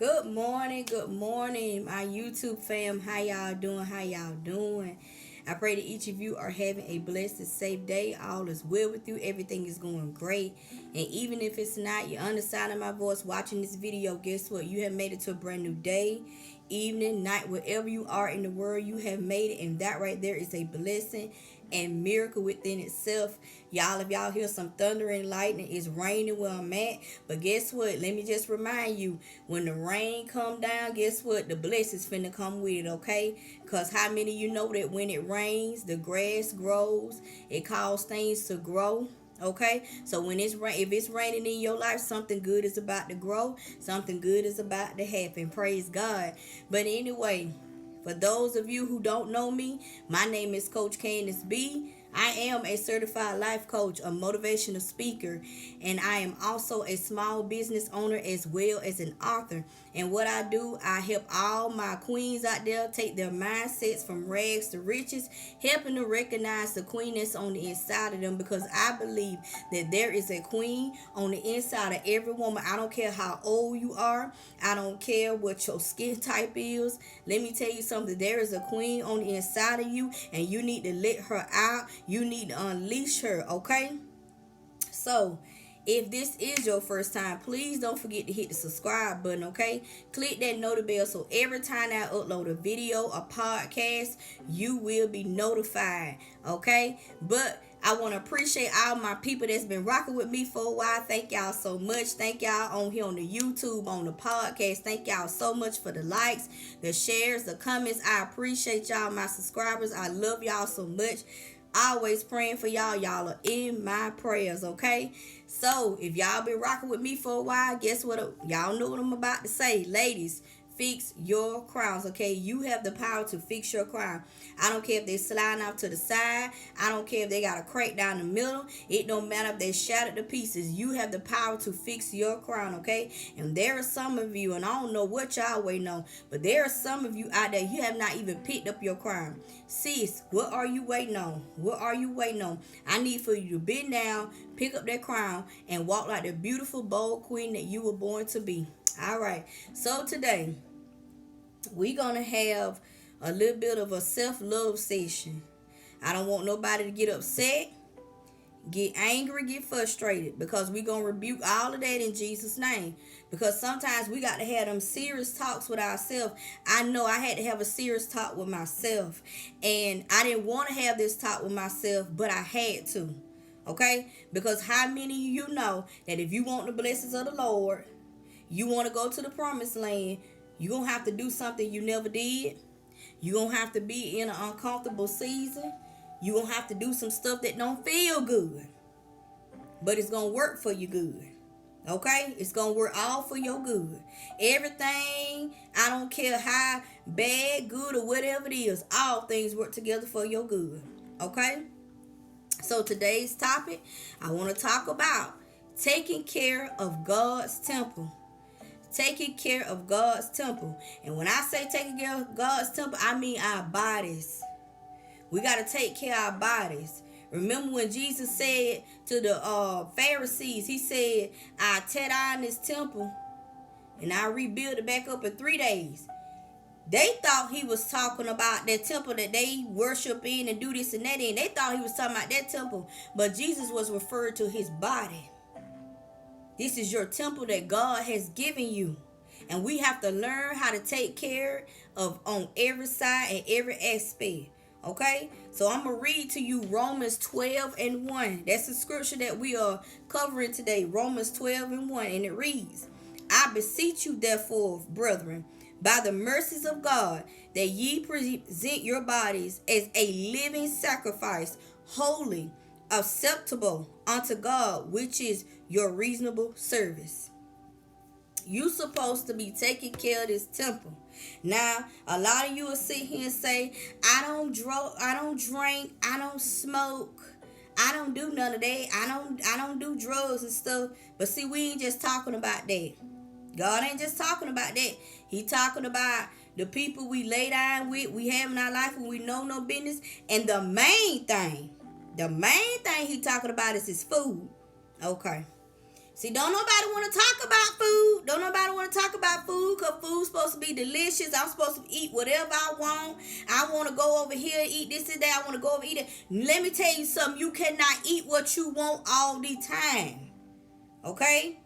Good morning, my YouTube fam. How y'all doing? I pray that each of you are having a blessed and safe day. All is well with you. Everything is going great. And even if it's not, you're on the side of my voice watching this video, guess what? You have made it to a brand new day, evening, night, wherever you are in the world, you have made it. And that right there is a blessing and miracle within itself. Y'all, if y'all hear some thunder and lightning, it's raining where I'm at. But guess what? Let me just remind you, when the rain come down, guess what? The blessings finna come with it, okay? Because how many of you know that when it rains, the grass grows, it causes things to grow? Okay, so when it's if it's raining in your life, something good is about to grow, something good is about to happen. Praise God. But anyway, for those of you who don't know me, my name is Coach Candace B. I am a certified life coach, a motivational speaker, and I am also a small business owner as well as an author. And what I do, I help all my queens out there take their mindsets from rags to riches, helping them recognize the queen that's on the inside of them, because I believe that there is a queen on the inside of every woman. I don't care how old you are. I don't care what your skin type is. Let me tell you something. There is a queen on the inside of you, and you need to let her out. You need to unleash her, okay? So, if this is your first time, please don't forget to hit the subscribe button, okay? Click that notification bell so every time I upload a video, a podcast, you will be notified, okay? But I want to appreciate all my people that's been rocking with me for a while. Thank y'all so much. Thank y'all on here on the YouTube, on the podcast. Thank y'all so much for the likes, the shares, the comments. I appreciate y'all, my subscribers. I love y'all so much. Always praying for y'all. Y'all are in my prayers, okay? So, if y'all been rocking with me for a while, guess what? Y'all know what I'm about to say. Ladies, fix your crowns, okay? You have the power to fix your crown. I don't care if they sliding off to the side. I don't care if they got a crack down the middle. It don't matter if they shattered to pieces. You have the power to fix your crown, okay? And there are some of you, and I don't know what y'all waiting on, but there are some of you out there, you have not even picked up your crown. Sis, what are you waiting on? What are you waiting on? I need for you to bend down, pick up that crown, and walk like the beautiful, bold queen that you were born to be. All right, so today we're going to have a little bit of a self-love session. I don't want nobody to get upset, get angry, get frustrated, because we're going to rebuke all of that in Jesus' name. Because sometimes we got to have them serious talks with ourselves. I know I had to have a serious talk with myself, and I didn't want to have this talk with myself, but I had to. Okay? Because how many of you know that if you want the blessings of the Lord, you want to go to the promised land, you're going to have to do something you never did. You're going to have to be in an uncomfortable season. You're going to have to do some stuff that don't feel good. But it's going to work for you good. Okay? It's going to work all for your good. Everything, I don't care how bad, good, or whatever it is, all things work together for your good. Okay? So today's topic, I want to talk about taking care of God's temple. Taking care of God's temple. And when I say taking care of God's temple, I mean our bodies. We got to take care of our bodies. Remember when Jesus said to the Pharisees, he said, I tear down this temple and I rebuild it back up in 3 days. They thought he was talking about that temple that they worship in and do this and that in. They thought he was talking about that temple. But Jesus was referred to his body. This is your temple that God has given you. And we have to learn how to take care of on every side and every aspect. Okay? So I'm going to read to you Romans 12:1. That's the scripture that we are covering today. Romans 12:1. And it reads, I beseech you therefore, brethren, by the mercies of God, that ye present your bodies as a living sacrifice, holy, acceptable unto God, which is your reasonable service. You supposed to be taking care of this temple. Now, a lot of you will sit here and say, I don't drink, I don't smoke, I don't do none of that, I don't do drugs and stuff. But see, we ain't just talking about that. God ain't just talking about that. He talking about the people we lay down with, we have in our life when we know no business. And the main thing he talking about is his food. Okay. See, don't nobody want to talk about food. Don't nobody want to talk about food, because food's supposed to be delicious. I'm supposed to eat whatever I want. I want to go over here, eat this and that. I want to go over eat it. Let me tell you something. You cannot eat what you want all the time. Okay?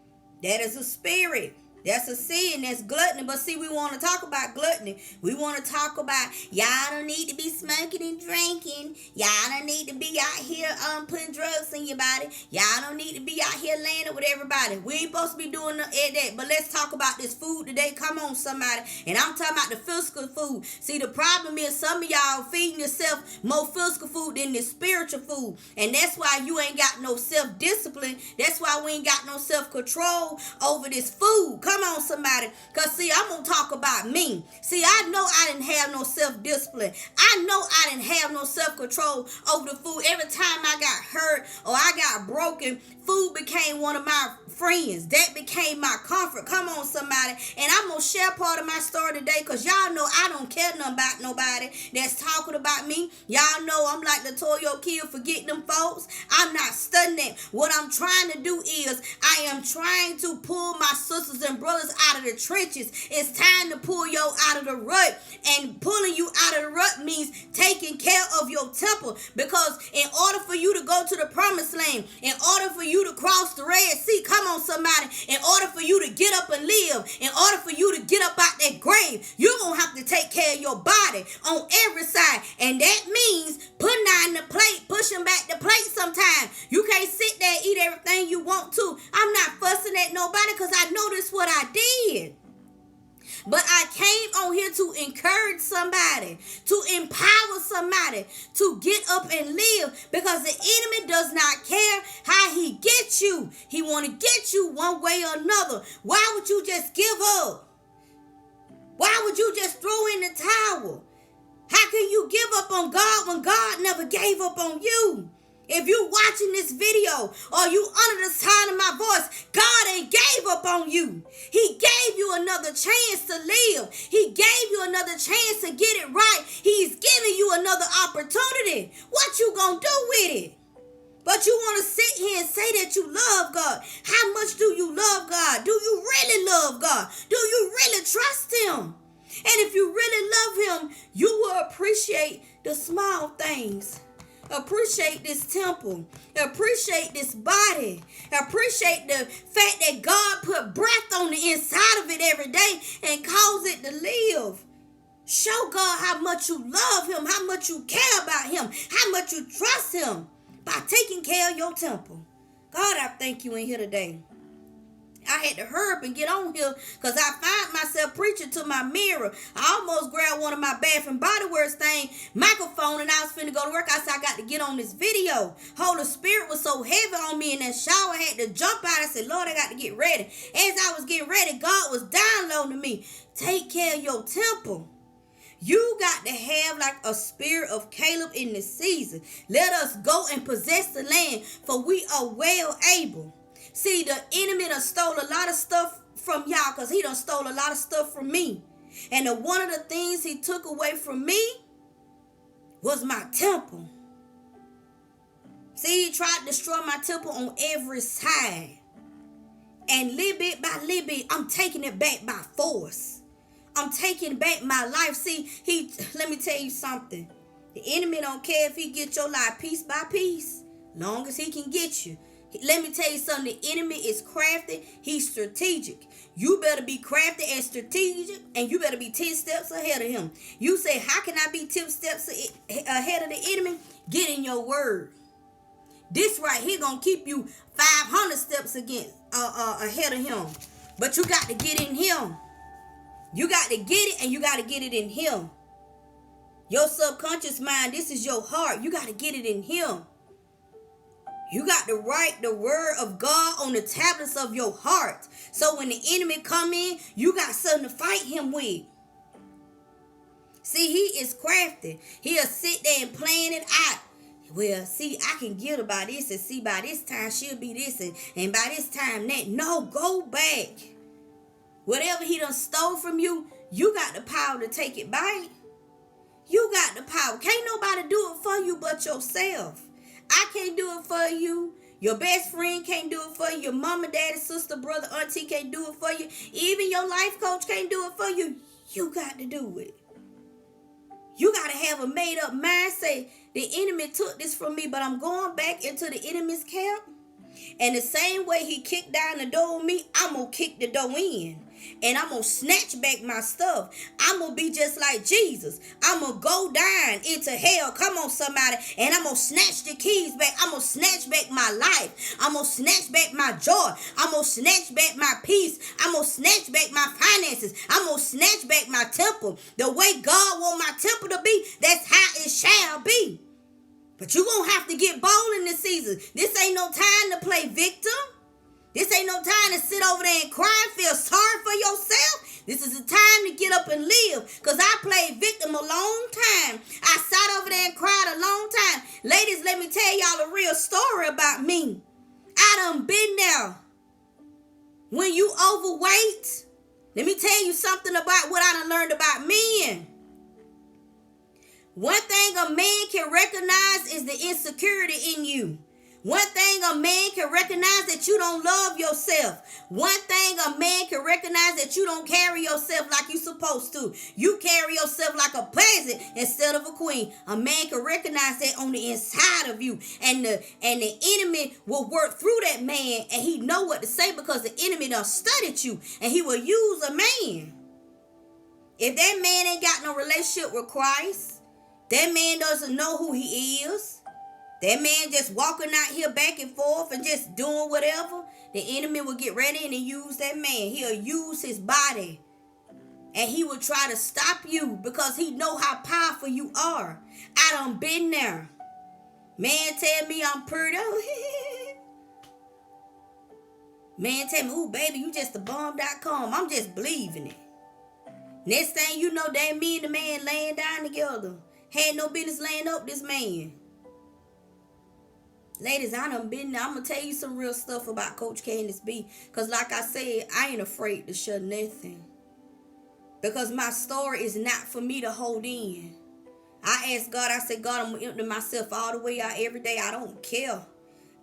That is a spirit. That's a sin. That's gluttony. But see, we want to talk about gluttony. We want to talk about y'all don't need to be smoking and drinking. Y'all don't need to be out here putting drugs in your body. Y'all don't need to be out here laying it with everybody. We ain't supposed to be doing that. But let's talk about this food today. Come on, somebody. And I'm talking about the physical food. See, the problem is some of y'all feeding yourself more physical food than the spiritual food. And that's why you ain't got no self-discipline. That's why we ain't got no self-control over this food. Come on, somebody. Because, see, I'm going to talk about me. See, I know I didn't have no self-discipline. I know I didn't have no self-control over the food. Every time I got hurt or I got broken, food became one of my friends. That became my comfort. Come on, somebody. And I'm going to share part of my story today because y'all know I don't care nothing about nobody that's talking about me. Y'all know I'm like the Toyo kid, forget them folks. I'm not studying it. What I'm trying to do is I am trying to pull my sisters and brothers out of the trenches. It's time to pull you out of the rut. And pulling you out of the rut means taking care of your temple. Because in order for you to go to the promised land, in order for you to cross the Red Sea, come on somebody, in order for you to get up and live, in order for you to get up out that grave, you're going to have to take care of your body on every side. And that means putting down the plate, pushing back the plate sometimes. You can't sit there and eat everything you want to. I'm not fussing at nobody because I know this what I did. But I came on here to encourage somebody, to empower somebody to get up and live, because the enemy does not care how he gets you. He want to get you one way or another. Why would you just give up? Why would you just throw in the towel? How can you give up on God when God never gave up on you? If you watching this video or you under the sound of my voice, God ain't gave up on you. He gave you another chance to live. He gave you another chance to get it right. He's giving you another opportunity. What you gonna do with it? But you want to sit here and say that you love God. How much do you love God? Do you really love God? Do you really trust Him? And if you really love Him, you will appreciate the small things. Appreciate this temple. Appreciate this body. Appreciate the fact that God put breath on the inside of it every day and cause it to live. Show God how much you love Him, how much you care about Him, how much you trust Him by taking care of your temple. God, I thank you in here today. I had to hurry up and get on here because I find myself preaching to my mirror. I almost grabbed one of my Bath and Body Works thing, microphone, and I was finna go to work. I said, I got to get on this video. Holy Spirit was so heavy on me in that shower. I had to jump out. I said, Lord, I got to get ready. As I was getting ready, God was downloading me. Take care of your temple. You got to have like a spirit of Caleb in this season. Let us go and possess the land, for we are well able. See, the enemy done stole a lot of stuff from y'all because he done stole a lot of stuff from me. And one of the things he took away from me was my temple. See, he tried to destroy my temple on every side. And little bit by little bit, I'm taking it back by force. I'm taking back my life. See, let me tell you something. The enemy don't care if he gets your life piece by piece, long as he can get you. Let me tell you something. The enemy is crafty. He's strategic. You better be crafty and strategic, and you better be 10 steps ahead of him. You say, how can I be 10 steps ahead of the enemy? Get in your word. This right here gonna keep you 500 steps ahead of him. But you got to get in him. You got to get it, and you got to get it in him. Your subconscious mind, this is your heart. You got to get it in him. You got to write the word of God on the tablets of your heart. So when the enemy come in, you got something to fight him with. See, he is crafty. He'll sit there and plan it out. Well, see, I can get her by this, and see, by this time she'll be this, and by this time that. No, go back. Whatever he done stole from you, you got the power to take it back. You got the power. Can't nobody do it for you but yourself. I can't do it for you. Your best friend can't do it for you. Your mama, daddy, sister, brother, auntie can't do it for you. Even your life coach can't do it for you. You got to do it. You got to have a made up mind. Say, the enemy took this from me, but I'm going back into the enemy's camp. And the same way he kicked down the door on me, I'm going to kick the door in. And I'm going to snatch back my stuff. I'm going to be just like Jesus. I'm going to go down into hell. Come on, somebody. And I'm going to snatch the keys back. I'm going to snatch back my life. I'm going to snatch back my joy. I'm going to snatch back my peace. I'm going to snatch back my finances. I'm going to snatch back my temple. The way God wants my temple to be, that's how it shall be. But you're going to have to get bold in this season. This ain't no time to play victim. This ain't no time to sit over there and cry and feel sorry for yourself. This is the time to get up and live. Because I played victim a long time. I sat over there and cried a long time. Ladies, let me tell y'all a real story about me. I done been there. When you overweight, let me tell you something about what I done learned about men. One thing a man can recognize is the insecurity in you. One thing a man can recognize that you don't love yourself. One thing a man can recognize that you don't carry yourself like you're supposed to. You carry yourself like a peasant instead of a queen. A man can recognize that on the inside of you. And the enemy will work through that man, and he know what to say because the enemy done studied you, and he will use a man. If that man ain't got no relationship with Christ, that man doesn't know who he is. That man just walking out here back and forth and just doing whatever. The enemy will get ready and use that man. He'll use his body. And he will try to stop you because he know how powerful you are. I done been there. Man tell me I'm pretty. Man tell me, ooh, baby, you just a bomb.com. I'm just believing it. Next thing you know, they me and the man laying down together. Had no business laying up this man. Ladies, I done been there. I'm going to tell you some real stuff about Coach Candace B. Because like I said, I ain't afraid to share nothing. Because my story is not for me to hold in. I asked God, I said, God, I'm going to empty myself all the way out every day. I don't care.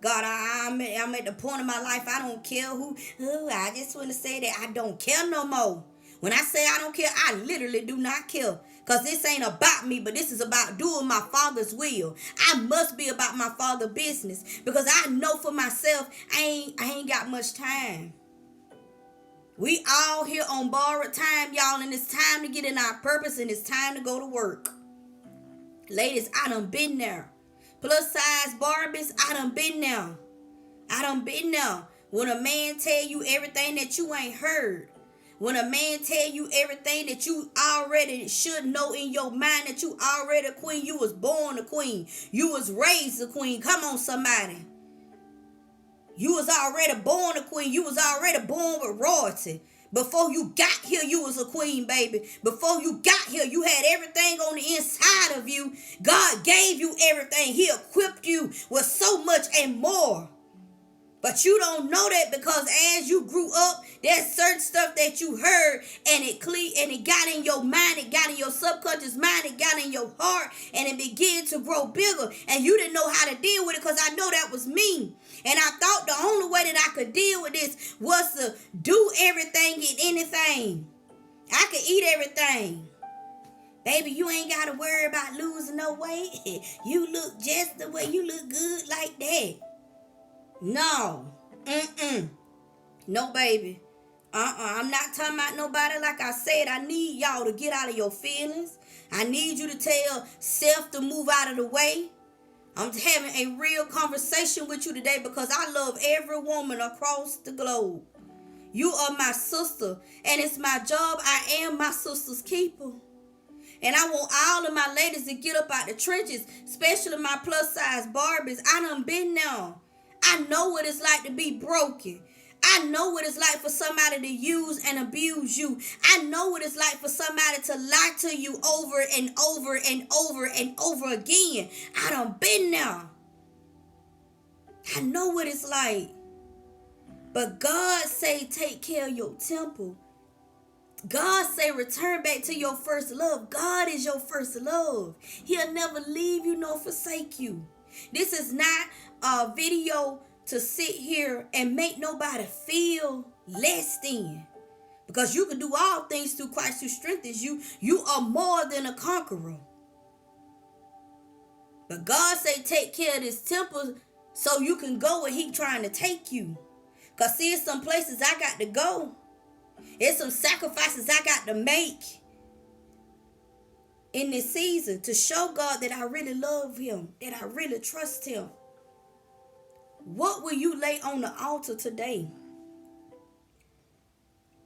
God, I'm at the point of my life, I don't care who. I just want to say that I don't care no more. When I say I don't care, I literally do not care. Because this ain't about me, but this is about doing my Father's will. I must be about my Father's business. Because I know for myself, I ain't got much time. We all here on borrowed time, y'all. And it's time to get in our purpose. And it's time to go to work. Ladies, I done been there. Plus size Barbies, I done been there. I done been there. When a man tell you everything that you ain't heard. When a man tell you everything that you already should know in your mind, that you already a queen, you was born a queen, you was raised a queen. Come on, somebody. You was already born a queen. You was already born with royalty. Before you got here, you was a queen, baby. Before you got here, you had everything on the inside of you. God gave you everything. He equipped you with so much and more. But you don't know that because as you grew up, there's certain stuff that you heard and it got in your mind, it got in your subconscious mind, it got in your heart, and it began to grow bigger. And you didn't know how to deal with it because I know that was me. And I thought the only way that I could deal with this was to do everything and anything. I could eat everything. Baby, you ain't got to worry about losing no weight. You look just the way you look good like that. No. No, baby. I'm not talking about nobody. Like I said, I need y'all to get out of your feelings. I need you to tell self to move out of the way. I'm having a real conversation with you today because I love every woman across the globe. You are my sister, and it's my job. I am my sister's keeper. And I want all of my ladies to get up out the trenches, especially my plus size Barbies. I done been there. I know what it's like to be broken. I know what it's like for somebody to use and abuse you. I know what it's like for somebody to lie to you over and over and over and over again. I done been there. I know what it's like. But God say take care of your temple. God say return back to your first love. God is your first love. He'll never leave you nor forsake you. This is not a video to sit here and make nobody feel less than. Because you can do all things through Christ who strengthens you. You are more than a conqueror. But God say take care of this temple so you can go where he trying to take you. Because see, it's some places I got to go. It's some sacrifices I got to make in this season to show God that I really love him, that I really trust him. What will you lay on the altar today?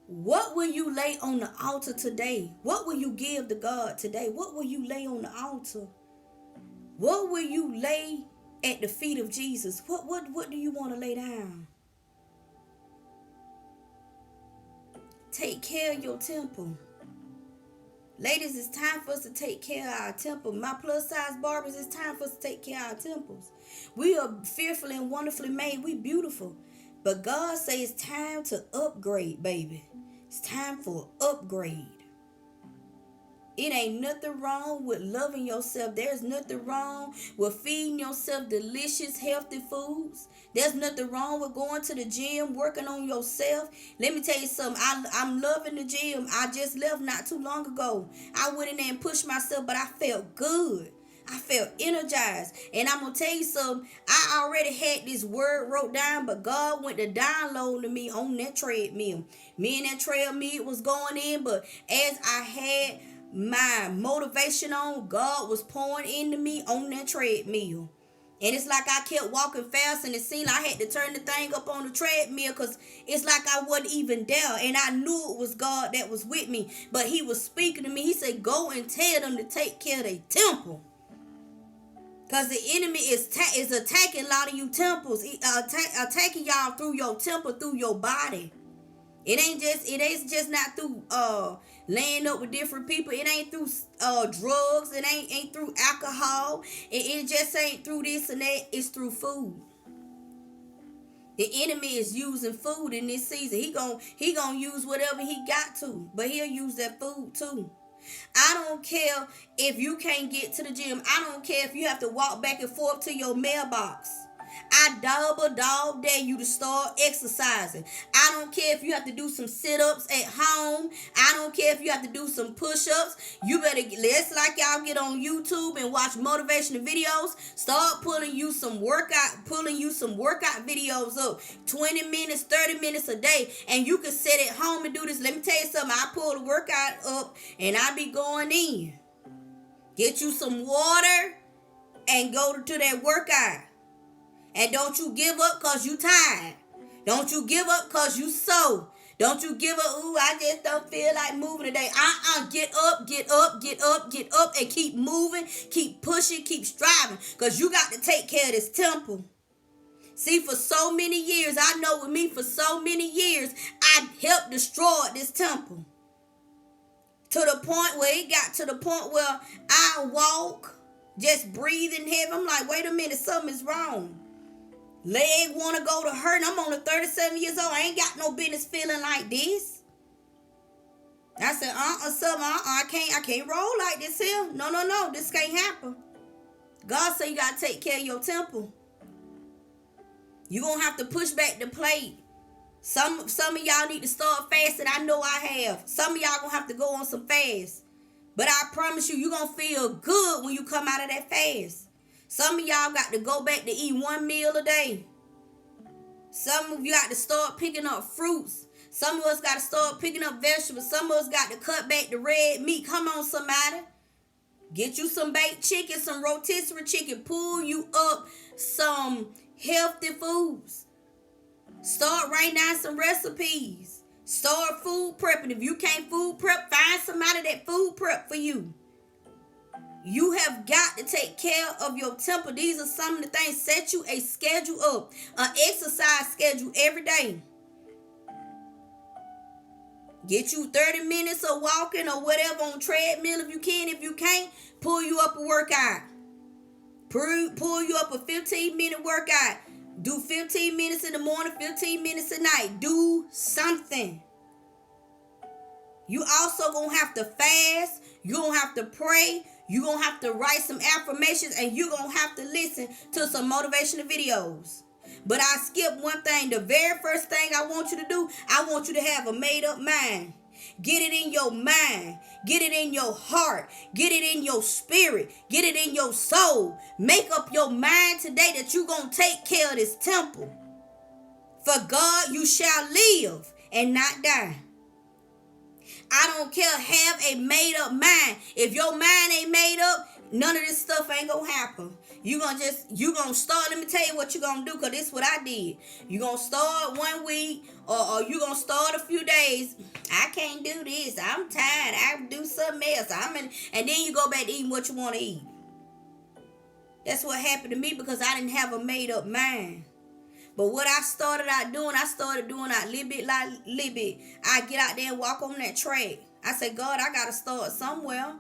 What will you lay on the altar today? What will you give to God today? What will you lay on the altar? What will you lay at the feet of Jesus? What do you want to lay down? Take care of your temple. Ladies, it's time for us to take care of our temple. My plus size barbers, it's time for us to take care of our temples. We are fearfully and wonderfully made. We beautiful. But God says it's time to upgrade, baby. It's time for an upgrade. It ain't nothing wrong with loving yourself. There's nothing wrong with feeding yourself delicious, healthy foods. There's nothing wrong with going to the gym, working on yourself. Let me tell you something. I'm loving the gym. I just left not too long ago. I went in there and pushed myself, but I felt good. I felt energized. And I'm going to tell you something. I already had this word wrote down, but God went to download to me on that treadmill. Me and that treadmill was going in, but as I had my motivation on, God was pouring into me on that treadmill. And it's like I kept walking fast, and it seemed like I had to turn the thing up on the treadmill because it's like I wasn't even there. And I knew it was God that was with me. But he was speaking to me. He said, go and tell them to take care of their temple. Because the enemy is attacking a lot of you temples. Attacking y'all through your temple, through your body. It ain't just not through laying up with different people. It ain't through drugs. It ain't through alcohol. It just ain't through this and that. It's through food. The enemy is using food in this season. He gonna use whatever he got to, but he'll use that food too. I don't care if you can't get to the gym. I don't care if you have to walk back and forth to your mailbox. I double dog dare you to start exercising. I don't care if you have to do some sit-ups at home. I don't care if you have to do some push-ups. You better, let's like y'all get on YouTube and watch motivational videos. Start pulling you some workout videos up. 20 minutes, 30 minutes a day. And you can sit at home and do this. Let me tell you something. I pull the workout up and I be going in. Get you some water and go to that workout. And don't you give up because you tired. Don't you give up because you sore. Don't you give up, ooh, I just don't feel like moving today. Get up, get up, get up, get up, and keep moving, keep pushing, keep striving. Because you got to take care of this temple. See, for so many years, I know with me, for so many years, I helped destroy this temple. To the point where it got to the point where I walk, just breathing heavy. I'm like, wait a minute, something is wrong. Leg want to go to hurt. I'm only 37 years old. I ain't got no business feeling like this. I said, I can't roll like this here. No, this can't happen. God said you got to take care of your temple. You're going to have to push back the plate. Some of y'all need to start fasting. I know I have. Some of y'all going to have to go on some fast. But I promise you, you're going to feel good when you come out of that fast. Some of y'all got to go back to eat one meal a day. Some of you got to start picking up fruits. Some of us got to start picking up vegetables. Some of us got to cut back the red meat. Come on, somebody. Get you some baked chicken, some rotisserie chicken. Pull you up some healthy foods. Start writing down some recipes. Start food prepping. If you can't food prep, find somebody that food prep for you. You have got to take care of your temple. These are some of the things. Set you a schedule up, an exercise schedule every day. Get you 30 minutes of walking or whatever on treadmill if you can. If you can't, pull you up a workout. Pull you up a 15-minute workout. Do 15 minutes in the morning, 15 minutes at night. Do something. You also going to have to fast. You're going to have to pray. You're going to have to write some affirmations. And you're going to have to listen to some motivational videos. But I skipped one thing. The very first thing I want you to do, I want you to have a made up mind. Get it in your mind. Get it in your heart. Get it in your spirit. Get it in your soul. Make up your mind today that you're going to take care of this temple. For God you shall live and not die. I don't care. Have a made up mind. If your mind ain't made up, none of this stuff ain't going to happen. You gonna start, let me tell you what you gonna do, because this is what I did. You gonna start 1 week, or you gonna start a few days. I can't do this. I'm tired. I do something else. And then you go back to eating what you want to eat. That's what happened to me, because I didn't have a made up mind. But what I started doing out little bit. I get out there and walk on that track. I say, God, I gotta start somewhere.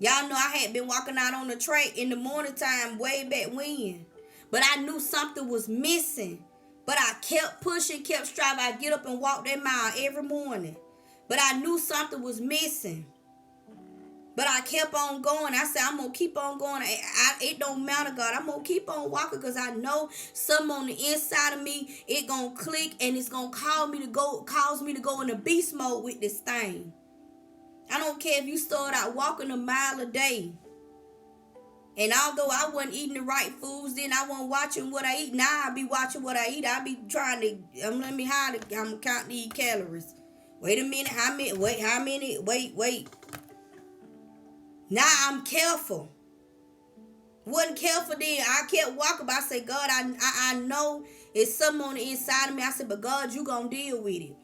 Y'all know I had been walking out on the track in the morning time way back when. But I knew something was missing. But I kept pushing, kept striving. I get up and walk that mile every morning. But I knew something was missing. But I kept on going. I said, I'm going to keep on going. It don't matter, God. I'm going to keep on walking, because I know something on the inside of me, it going to click, and it's going to cause me to go into beast mode with this thing. I don't care if you start out walking a mile a day. And although I wasn't eating the right foods, then I wasn't watching what I eat. Now I be watching what I eat. I be trying to, I'm counting these calories. Wait a minute, how many? Wait. Now I'm careful. Wasn't careful then. I kept walking, but I said, God, I know it's something on the inside of me. I said, but God, you gonna deal with it.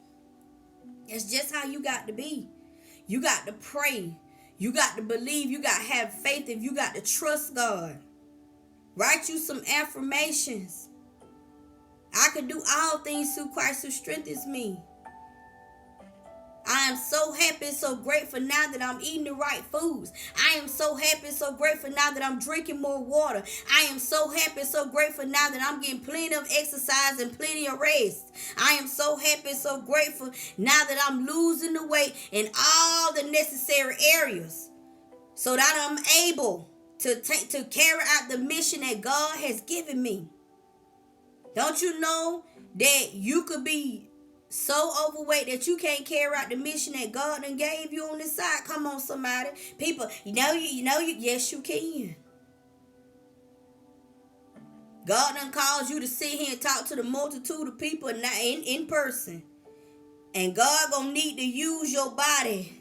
It's just how you got to be. You got to pray. You got to believe. You got to have faith. If you got to trust God. Write you some affirmations. I can do all things through Christ who strengthens me. I am so happy and so grateful now that I'm eating the right foods. I am so happy and so grateful now that I'm drinking more water. I am so happy and so grateful now that I'm getting plenty of exercise and plenty of rest. I am so happy and so grateful now that I'm losing the weight in all the necessary areas, so that I'm able to carry out the mission that God has given me. Don't you know that you could be so overweight that you can't carry out the mission that God done gave you on this side? Come on, somebody. People, yes, you can. God done calls you to sit here and talk to the multitude of people in person. And God gonna need to use your body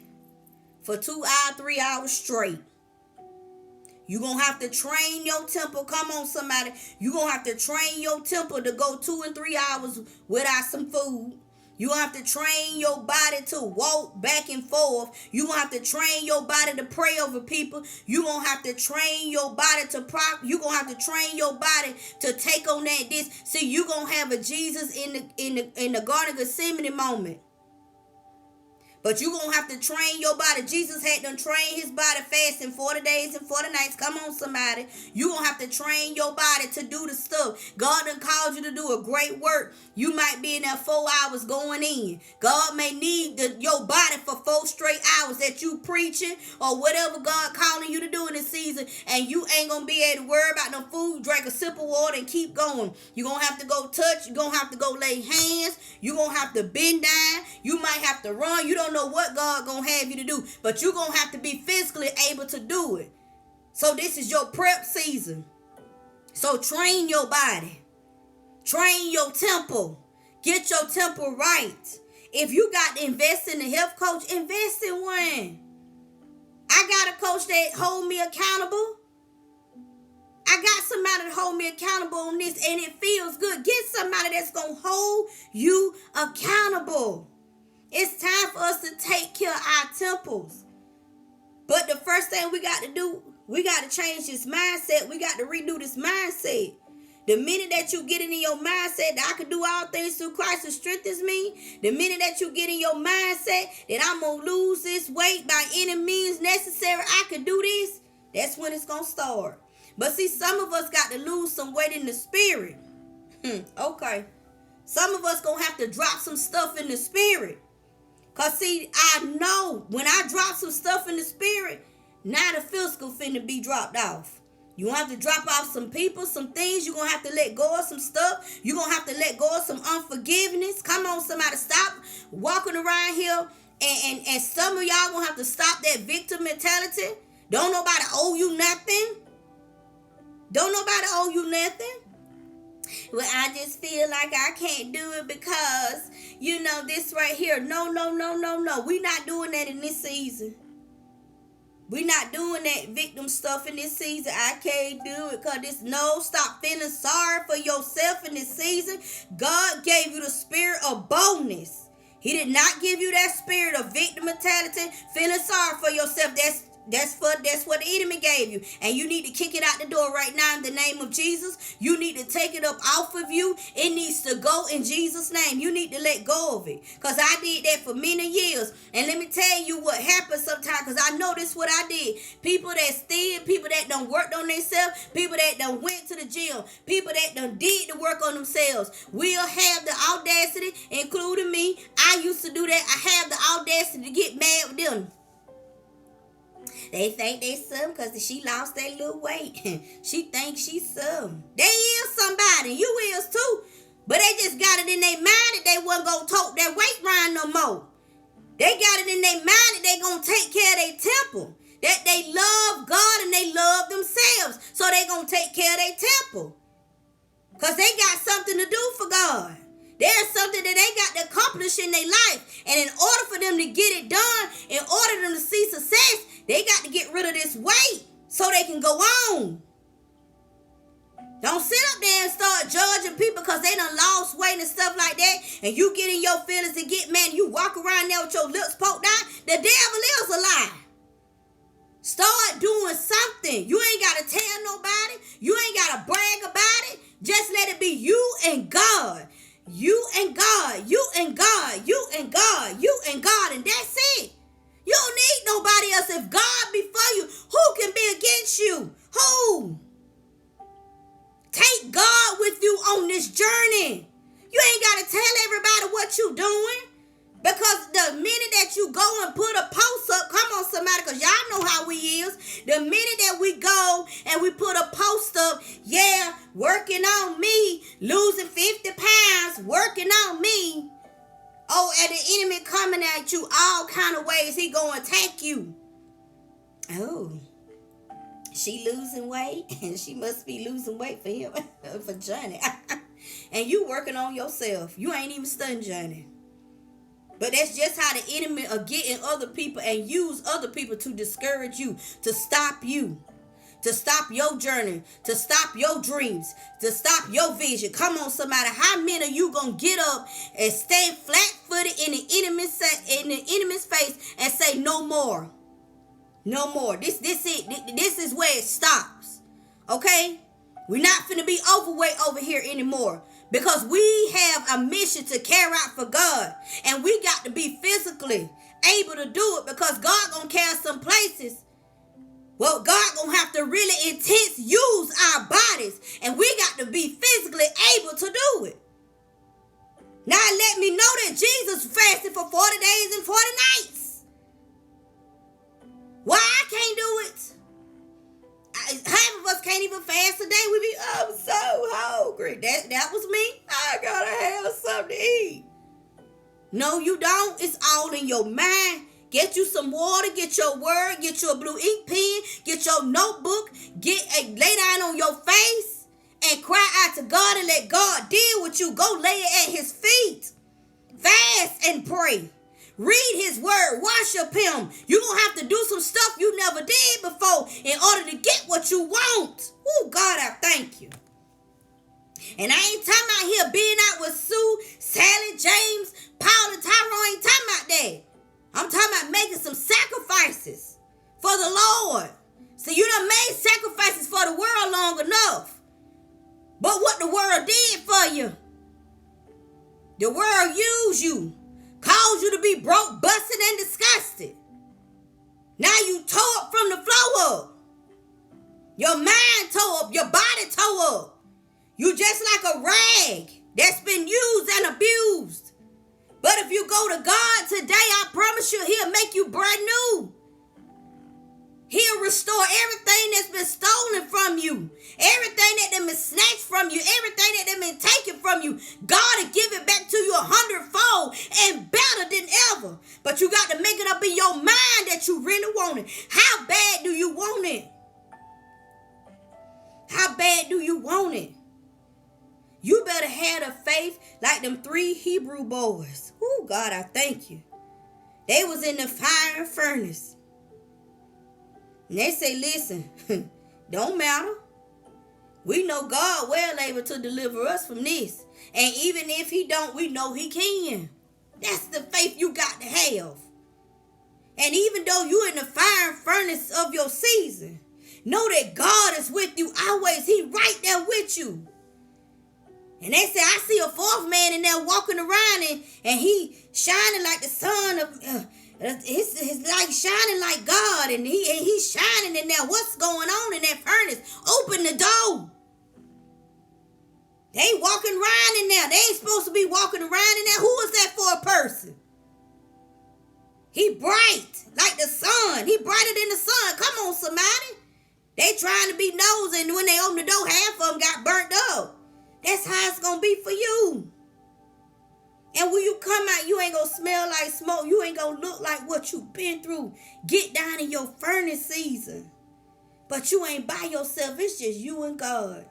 for 2 hours, 3 hours straight. You're going to have to train your temple. Come on, somebody. You're going to have to train your temple to go 2 and 3 hours without some food. You're going to have to train your body to walk back and forth. You're going to have to train your body to pray over people. You're going to have to train your body to you're going to have to train your body to take on this. See, you're going to have a Jesus in the Garden of Gethsemane moment. But you're going to have to train your body. Jesus had to train his body fasting 40 days and 40 nights. Come on, somebody. You're going to have to train your body to do the stuff. God done called you to do a great work. You might be in there 4 hours going in. God may need your body for 4 straight hours that you preaching or whatever God calling you to do in this season. And you ain't going to be able to worry about no food, drink a sip of water, and keep going. You're going to have to go touch. You're going to have to go lay hands. You're going to have to bend down. You might have to run. You don't know what God gonna have you to do, but you're gonna have to be physically able to do it. So this is your prep season. So train your body, train your temple, get your temple right. If you got to invest in a health coach, invest in one. I got a coach that hold me accountable. I got somebody to hold me accountable on this, and it feels good. Get somebody that's gonna hold you accountable. It's time for us to take care of our temples. But the first thing we got to do, we got to change this mindset. We got to redo this mindset. The minute that you get in your mindset that I can do all things through Christ who strengthens me, the minute that you get in your mindset that I'm going to lose this weight by any means necessary, I can do this, that's when it's going to start. But see, some of us got to lose some weight in the spirit. Okay. Some of us going to have to drop some stuff in the spirit. Because, see, I know when I drop some stuff in the spirit, now the physical finna be dropped off. You gonna have to drop off some people, some things. You're gonna have to let go of some stuff. You're gonna have to let go of some unforgiveness. Come on, somebody, stop walking around here. And some of y'all gonna have to stop that victim mentality. Don't nobody owe you nothing. Don't nobody owe you nothing. Well, I just feel like I can't do it because, this right here. No. We not doing that in this season. We not doing that victim stuff in this season. I can't do it because stop feeling sorry for yourself in this season. God gave you the spirit of boldness. He did not give you that spirit of victim mentality, feeling sorry for yourself. That's what the enemy gave you. And you need to kick it out the door right now in the name of Jesus. You need to take it up off of you. It needs to go in Jesus' name. You need to let go of it. Because I did that for many years. And let me tell you what happens sometimes, because I know this what I did. People that steal, people that done worked on themselves, people that done went to the gym, people that done did the work on themselves will have the audacity, including me. I used to do that. I have the audacity to get mad with them. They think they some because she lost that little weight. She thinks she's some. They is somebody. You is too. But they just got it in their mind that they wasn't going to tote that weight around no more. They got it in their mind that they going to take care of their temple. That they love God and they love themselves. So they going to take care of their temple. Because they got something to do for God. There's something that they got to accomplish in their life. And in order for them to get it done, in order for them to see success, they got to get rid of this weight so they can go on. Don't sit up there and start judging people because they done lost weight and stuff like that. And you get in your feelings and get mad and you walk around there with your lips poked out. The devil is a lie. Start doing something. You ain't got to tell nobody. You ain't got to brag about it. Just let it be you and God. You and God, you and God, you and God, you and God, and that's it. You don't need nobody else. If God be for you, who can be against you? Who? Take God with you on this journey. You ain't got to tell everybody what you doing. Because the minute that you go and put a post up, come on somebody, because y'all know how we is. The minute that we go and we put a post up, working on me, losing 50 pounds, working on me. Oh, and the enemy coming at you all kind of ways. He gonna attack you. Oh, she losing weight, and she must be losing weight for him, for Johnny. And you working on yourself. You ain't even studying Johnny. But that's just how the enemy are getting other people and use other people to discourage you, to stop you, to stop your journey, to stop your dreams, to stop your vision. Come on, somebody. How many of you gonna get up and stand flat-footed in the enemy's face and say no more? No more. This it. This is where it stops. Okay? We're not finna be overweight over here anymore. Because we have a mission to carry out for God. And we got to be physically able to do it. Because God gonna carry some places. Well, God gonna have to really intense use our bodies. And we got to be physically able to do it. Now let me know that Jesus fasted for 40 days and 40 nights. Why I can't do it? Half of us can't even fast a day. We be, I'm so hungry. That was me. I gotta have something to eat. No, you don't. It's all in your mind. Get you some water. Get your word. Get your blue ink pen. Get your notebook. Lay down on your face and cry out to God and let God deal with you. Go lay it at his feet. Fast and pray. Read his word. Worship him. You're going to have to do some stuff you never did before in order to get what you want. Oh, God, I thank you. And I ain't talking about here being out with Sue, Sally, James, Paul, and Tyrone. I ain't talking about that. I'm talking about making some sacrifices for the Lord. So you done made sacrifices for the world long enough. But what the world did for you, the world used you. Caused you to be broke, busted, and disgusted. Now you tore up from the floor up. Your mind tore up. Your body tore up. You just like a rag that's been used and abused. But if you go to God today, I promise you, he'll make you brand new. He'll restore everything that's been stolen from you. you. Everything that them been snatched from you, everything that them been taken from you, God will give it back to you 100-fold and better than ever. But you got to make it up in your mind that you really want it. How bad do you want it? How bad do you want it? You better have the faith like them 3 Hebrew boys. Oh, God, I thank you. They was in the fire and furnace. And they say, listen, don't matter. We know God well able to deliver us from this. And even if he don't, we know he can. That's the faith you got to have. And even though you're in the fire and furnace of your season, know that God is with you always. He right there with you. And they say, I see a 4th man in there walking around and he shining like the sun of his light shining like God, and he's shining in there. What's going on in that furnace? Open the door. They walking around in there. They ain't supposed to be walking around in there. Who is that for a person? He bright like the sun. He brighter than the sun. Come on, somebody. They trying to be nosy, and when they open the door, half of them got burnt up. That's how it's going to be for you. And when you come out, you ain't going to smell like smoke. You ain't going to look like what you've been through. Get down in your furnace season. But you ain't by yourself. It's just you and God.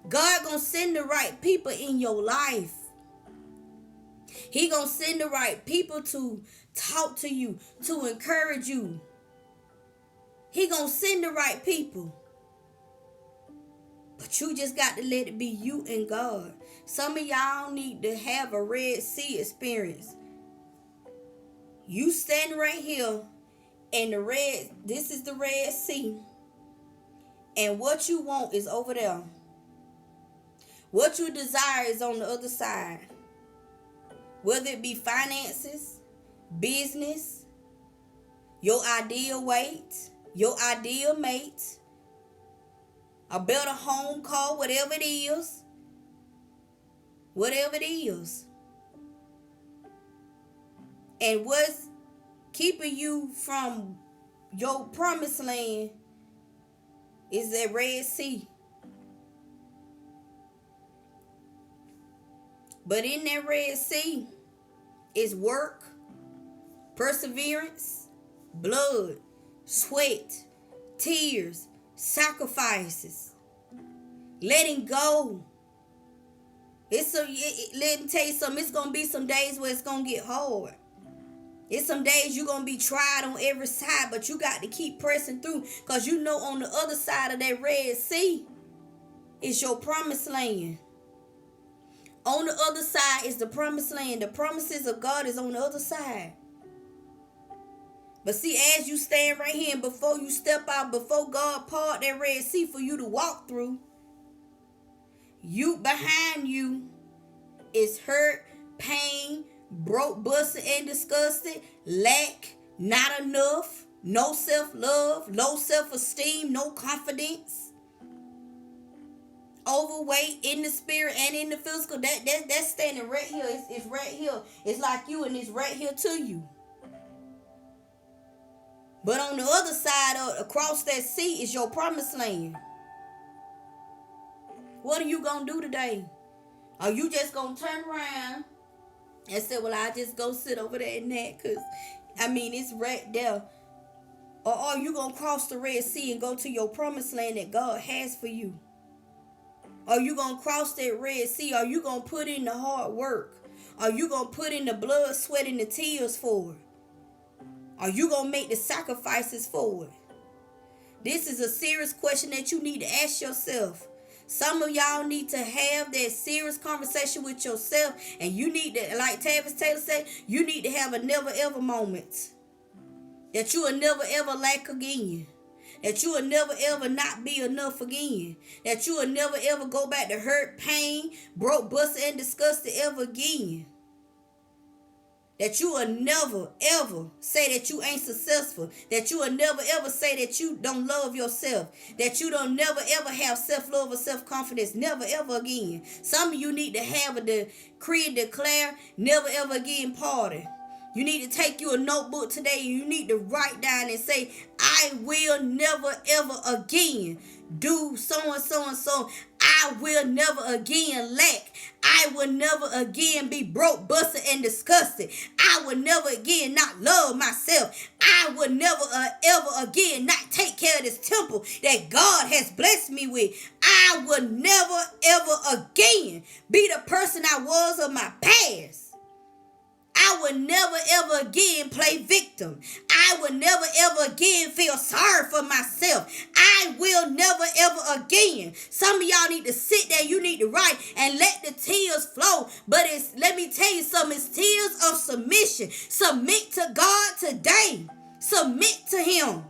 God going to send the right people in your life. He going to send the right people to talk to you, to encourage you. He going to send the right people. But you just got to let it be you and God. Some of y'all need to have a Red Sea experience. You stand right here and this is the Red Sea. And what you want is over there. What you desire is on the other side. Whether it be finances, business, your ideal weight, your ideal mate, a better home call, whatever it is. Whatever it is. And what's keeping you from your promised land is that Red Sea. But in that Red Sea is work, perseverance, blood, sweat, tears, sacrifices, letting go. Let me tell you something. It's going to be some days where it's going to get hard. It's some days you're going to be tried on every side, but you got to keep pressing through, because you know on the other side of that Red Sea is your promised land. On the other side is the promised land. The promises of God is on the other side. But see, as you stand right here and before you step out, before God part that Red Sea for you to walk through, behind you is hurt, pain, broke, busted, and disgusted, lack, not enough, no self-love, low self-esteem, no confidence, overweight in the spirit and in the physical. That's standing right here. It's right here. It's like you, and it's right here to you. But on the other side, across that sea, is your promised land. What are you going to do today? Are you just going to turn around and say, well, I just go sit over there in that? Because, it's right there. Or are you going to cross the Red Sea and go to your promised land that God has for you? Are you going to cross that Red Sea? Are you going to put in the hard work? Are you going to put in the blood, sweat, and the tears for it? Are you going to make the sacrifices for it? This is a serious question that you need to ask yourself. Some of y'all need to have that serious conversation with yourself. And you need to, like Tavis Taylor said, you need to have a never ever moment. That you will never ever lack again. That you will never ever not be enough again. That you will never ever go back to hurt, pain, broke, busted, and disgusted ever again. That you will never, ever say that you ain't successful. That you will never, ever say that you don't love yourself. That you don't never, ever have self-love or self-confidence. Never, ever again. Some of you need to have a decree and declare, never, ever again party. You need to take you a notebook today and you need to write down and say, I will never ever again do so and so and so. I will never again lack. I will never again be broke, busted, and disgusted. I will never again not love myself. I will never ever again not take care of this temple that God has blessed me with. I will never ever again be the person I was of my past. I will never ever again play victim. I will never ever again feel sorry for myself. I will never ever again. Some of y'all need to sit there. You need to write and let the tears flow. But let me tell you something. It's tears of submission. Submit to God today. Submit to Him.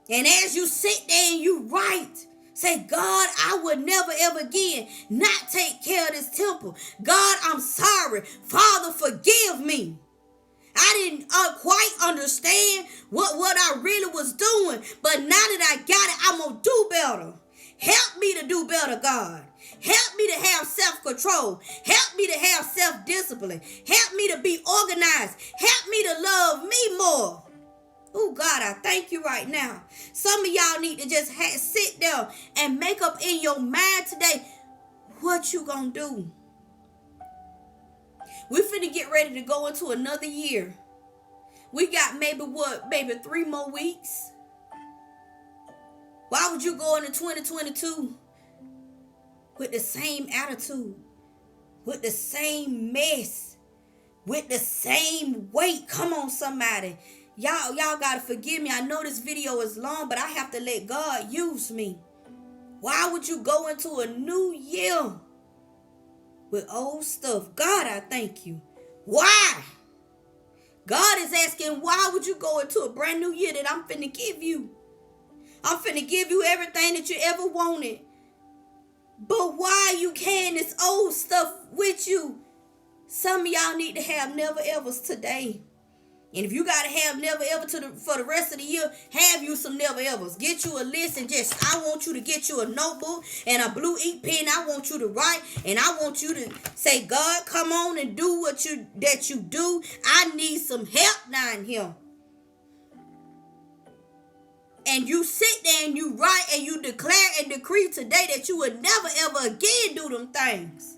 And as you sit there and you write, say, God, I would never ever again not take care of this temple. God, I'm sorry. Father, forgive me. I didn't quite understand what I really was doing. But now that I got it, I'm going to do better. Help me to do better, God. Help me to have self-control. Help me to have self-discipline. Help me to be organized. Help me to love me more. Oh, God, I thank you right now. Some of y'all need to just sit there and make up in your mind today what you gonna do. We finna get ready to go into another year. We got maybe 3 more weeks. Why would you go into 2022 with the same attitude, with the same mess, with the same weight? Come on, somebody. Y'all gotta forgive me. I know this video is long, but I have to let God use me. Why would you go into a new year with old stuff? God, I thank you. Why? God is asking, why would you go into a brand new year that I'm finna give you? I'm finna give you everything that you ever wanted. But why you carrying this old stuff with you? Some of y'all need to have never evers today. And if you got to have never ever for the rest of the year, have you some never evers. Get you a list and I want you to get you a notebook and a blue ink pen. I want you to write and I want you to say, God, come on and do what you do. I need some help down here. And you sit there and you write and you declare and decree today that you would never ever again do them things.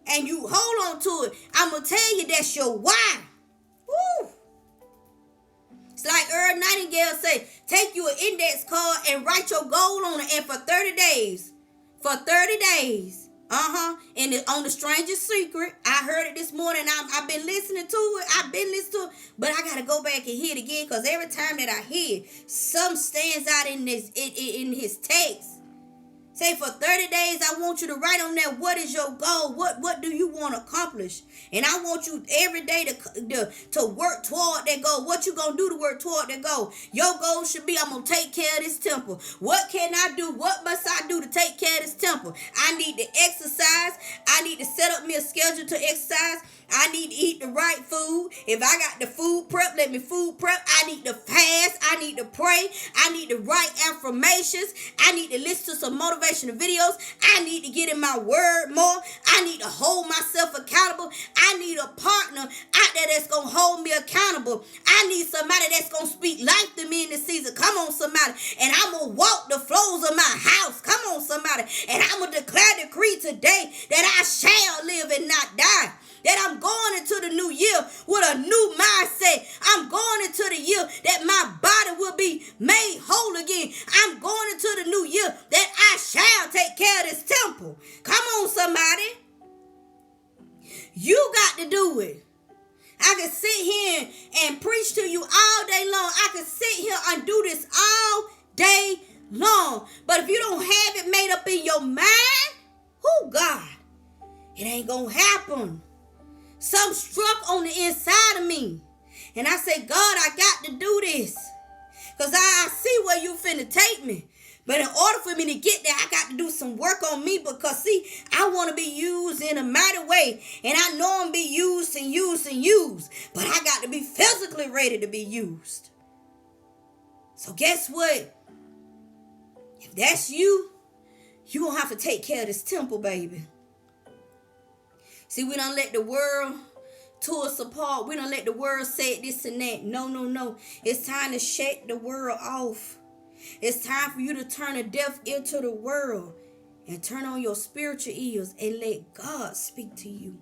And you hold on to it. I'm going to tell you that's your why. Woo. It's like Earl Nightingale say, take you an index card and write your goal on it, and for 30 days. And on The Strangest Secret, I heard it this morning. I've been listening to it. But I got to go back and hear it again, because every time that I hear it, something stands out in his text. Say for 30 days, I want you to write on there, what is your goal? What do you want to accomplish? And I want you every day to work toward that goal. What you going to do to work toward that goal? Your goal should be, I'm going to take care of this temple. What can I do? What must I do to take care of this temple? I need to exercise. I need to set up me a schedule to exercise. I need to eat the right food. If I got the food prep, let me food prep. I need to fast. I need to pray. I need to write affirmations. I need to listen to some motivational videos. I need to get in my word more. I need to hold myself accountable. I need a partner out there that's going to hold me accountable. I need somebody that's going to speak life to me in this season. Come on, somebody. And I'm going to walk the floors of my house. Come on, somebody. And I'm going to decree today that I shall live and not die. That I'm going into the new year with a new mindset. I'm going into the year that my body will be made whole again. I'm going into the new year that I shall take care of this temple. Come on, somebody. You got to do it. I can sit here and preach to you all day long. I can sit here and do this all day long. But if you don't have it made up in your mind, oh God, it ain't going to happen. Something struck on the inside of me. And I said, God, I got to do this. Because I see where you finna take me. But in order for me to get there, I got to do some work on me. Because, see, I want to be used in a mighty way. And I know I'm be used and used and used. But I got to be physically ready to be used. So guess what? If that's you, you're going to have to take care of this temple, baby. See, we don't let the world to us apart. We don't let the world say this and that. No, no, no. It's time to shut the world off. It's time for you to turn a deaf ear to the world and turn on your spiritual ears and let God speak to you.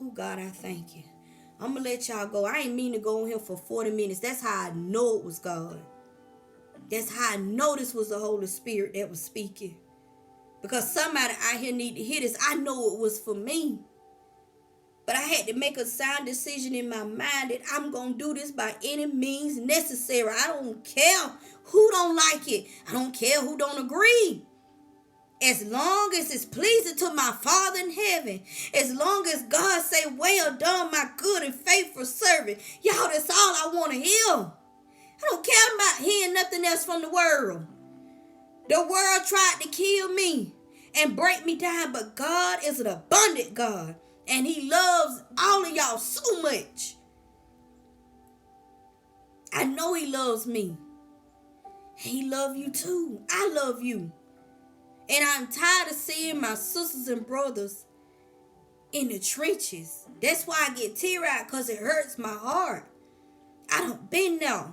Oh, God, I thank you. I'm going to let y'all go. I ain't mean to go on here for 40 minutes. That's how I know it was God. That's how I know this was the Holy Spirit that was speaking. Because somebody out here need to hear this. I know it was for me. But I had to make a sound decision in my mind that I'm going to do this by any means necessary. I don't care who don't like it. I don't care who don't agree. As long as it's pleasing to my Father in heaven. As long as God say, well done, my good and faithful servant. Y'all, that's all I want to hear. I don't care about hearing nothing else from the world. The world tried to kill me and break me down, but God is an abundant God. And he loves all of y'all so much. I know he loves me. He loves you too. I love you. And I'm tired of seeing my sisters and brothers in the trenches. That's why I get teary-eyed, because it hurts my heart. I done been there.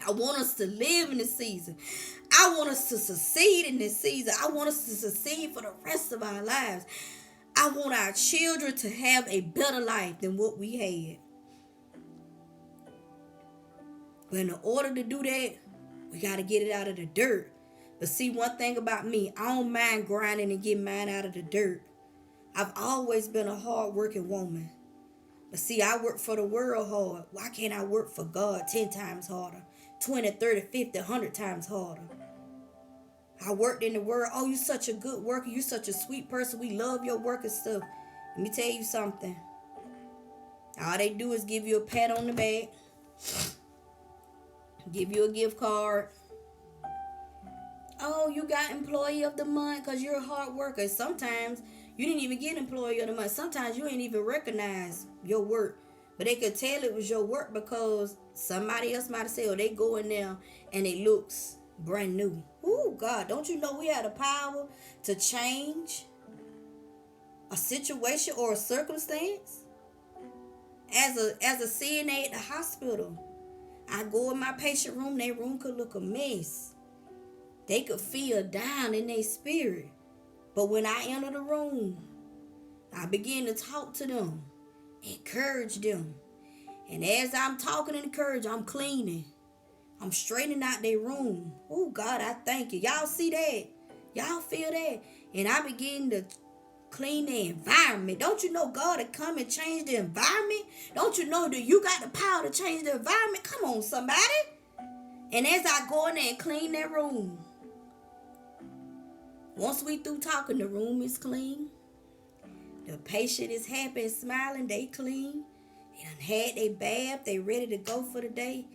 I want us to live in this season. I want us to succeed in this season. I want us to succeed for the rest of our lives. I want our children to have a better life than what we had. But in order to do that, we got to get it out of the dirt. But see, one thing about me, I don't mind grinding and getting mine out of the dirt. I've always been a hard-working woman. But see, I work for the world hard. Why can't I work for God 10 times harder? 20, 30, 50, 100 times harder. I worked in the world. Oh, you're such a good worker. You're such a sweet person. We love your work and stuff. Let me tell you something. All they do is give you a pat on the back. Give you a gift card. Oh, you got employee of the month because you're a hard worker. Sometimes you didn't even get employee of the month. Sometimes you ain't even recognize your work. But they could tell it was your work because somebody else might have said, oh, they go in there and it looks brand new. Oh, God, don't you know we have the power to change a situation or a circumstance? As a CNA at the hospital, I go in my patient room, their room could look a mess. They could feel down in their spirit. But when I enter the room, I begin to talk to them, encourage them. And as I'm talking and encouraging, I'm cleaning. I'm straightening out their room. Oh, God, I thank you. Y'all see that? Y'all feel that? And I begin to clean the environment. Don't you know God to come and change the environment? Don't you know that you got the power to change the environment? Come on, somebody. And as I go in there and clean that room, once we through talking, the room is clean. The patient is happy and smiling. They clean. They done had their bath. They ready to go for the day.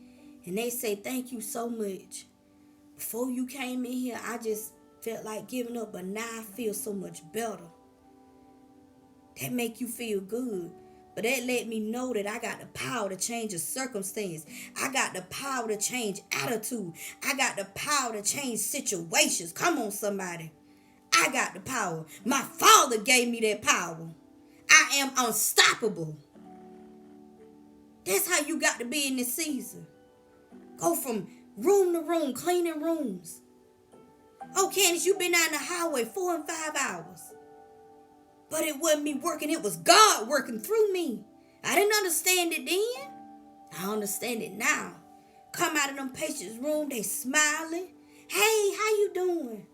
And they say, thank you so much. Before you came in here, I just felt like giving up. But now I feel so much better. That make you feel good. But that let me know that I got the power to change a circumstance. I got the power to change attitude. I got the power to change situations. Come on, somebody. I got the power. My Father gave me that power. I am unstoppable. That's how you got to be in this season. Go from room to room, cleaning rooms. Oh, Candace, you been out in the highway 4 and 5 hours. But it wasn't me working. It was God working through me. I didn't understand it then. I understand it now. Come out of them patients' room, they smiling. Hey, how you doing?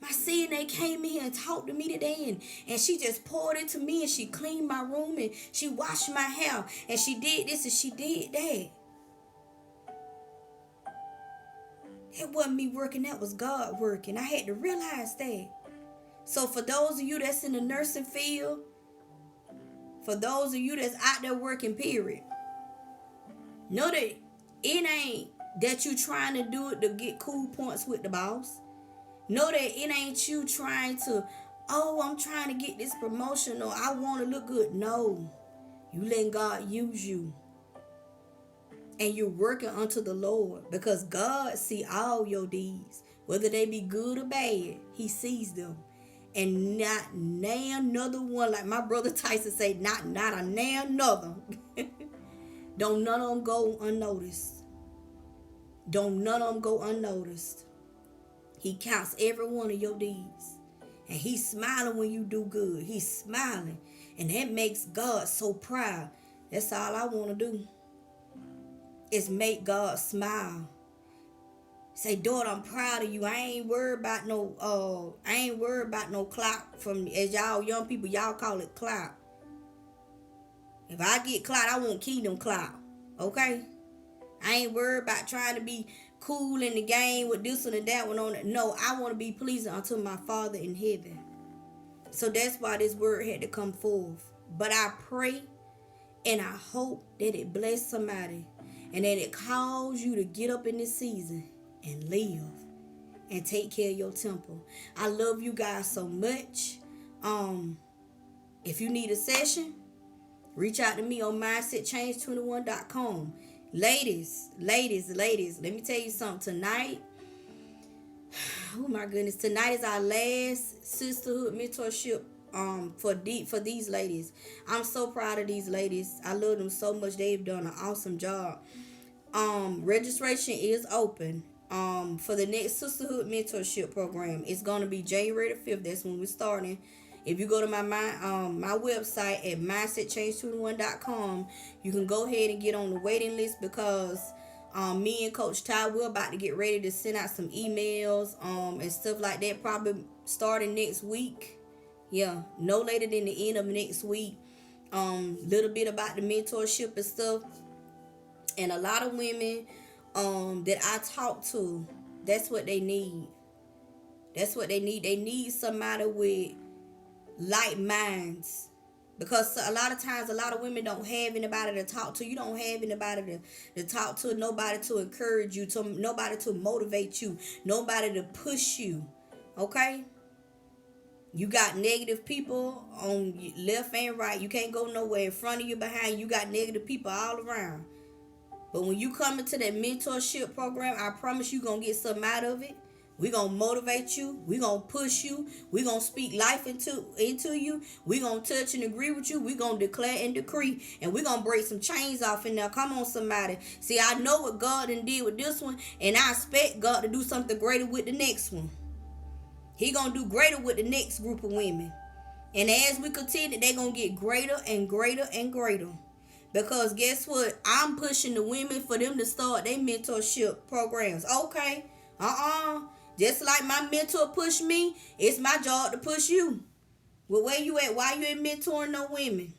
My CNA came in here and talked to me today, and she just poured into me, and she cleaned my room, and she washed my hair, and she did this, and she did that. That wasn't me working, that was God working. I had to realize that. So for those of you that's in the nursing field, for those of you that's out there working, period, know that it ain't that you trying to do it to get cool points with the boss. Know that it ain't you trying to, oh, I'm trying to get this promotion or I want to look good. No, you letting God use you. And you're working unto the Lord because God see all your deeds. Whether they be good or bad, he sees them. And not now another one, like my brother Tyson say, not a now another. Don't none of them go unnoticed. Don't none of them go unnoticed. He counts every one of your deeds. And he's smiling when you do good. He's smiling. And that makes God so proud. That's all I want to do. Is make God smile. Say, daughter, I'm proud of you. I ain't worried about no clout from, as y'all young people, y'all call it clout. If I get clout, I want kingdom clout. Okay? I ain't worried about trying to be cool in the game with this one and that one on it. No, I want to be pleasing unto my Father in heaven. So that's why this word had to come forth. But I pray and I hope that it bless somebody and that it calls you to get up in this season and live and take care of your temple. I love you guys so much. If you need a session, reach out to me on mindsetchange21.com. Ladies, let me tell you something. Tonight, oh my goodness, tonight is our last sisterhood mentorship for these ladies. I'm so proud of these ladies. I love them so much. They've done an awesome job. Registration is open for the next sisterhood mentorship program. It's going to be January the 5th. That's when we're starting. If you go to my website at mindsetchange21.com, you can go ahead and get on the waiting list because me and Coach Ty, we're about to get ready to send out some emails and stuff like that, probably starting next week. Yeah, no later than the end of next week. Little bit about the mentorship and stuff. And a lot of women that I talk to, that's what they need. That's what they need. They need somebody with like minds, because a lot of times a lot of women don't have anybody to talk to. You don't have anybody to talk to, nobody to encourage you, nobody to motivate you, nobody to push you. Okay, you got negative people on left and right. You can't go nowhere. In front of you, behind you got negative people all around. But when you come into that mentorship program, I promise you're going to get something out of it. We're going to motivate you. We're going to push you. We're going to speak life into you. We're going to touch and agree with you. We're going to declare and decree. And we're going to break some chains off in there. Come on, somebody. See, I know what God done did with this one, and I expect God to do something greater with the next one. He going to do greater with the next group of women. And as we continue, they're going to get greater and greater and greater. Because guess what? I'm pushing the women for them to start their mentorship programs. Okay. Just like my mentor pushed me, it's my job to push you. Well, where you at? Why you ain't mentoring no women?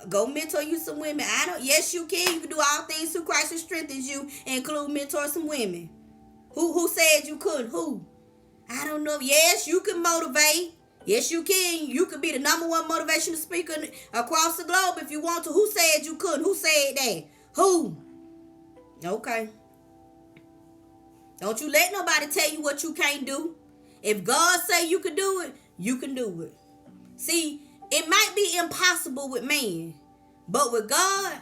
Go mentor you some women. Yes, you can. You can do all things through Christ who strengthens you, include mentor some women. Who said you couldn't? Who? I don't know. Yes, you can motivate. Yes, you can. You could be the number one motivational speaker across the globe if you want to. Who said you couldn't? Who said that? Who? Okay. Don't you let nobody tell you what you can't do. If God say you can do it, you can do it. See, it might be impossible with man, but with God,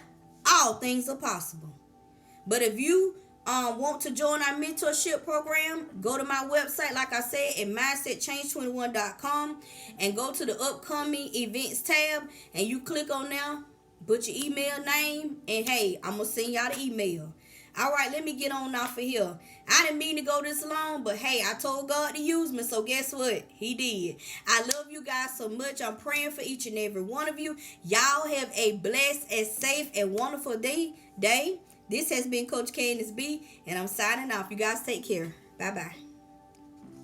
all things are possible. But if you want to join our mentorship program, go to my website, like I said, at mindsetchange21.com, and go to the upcoming events tab, and you click on there, put your email name, and hey, I'm going to send y'all the email. All right, let me get on off of here. I didn't mean to go this long, but hey, I told God to use me, so guess what? He did. I love you guys so much. I'm praying for each and every one of you. Y'all have a blessed and safe and wonderful day. This has been Coach Candace B, and I'm signing off. You guys take care. Bye-bye.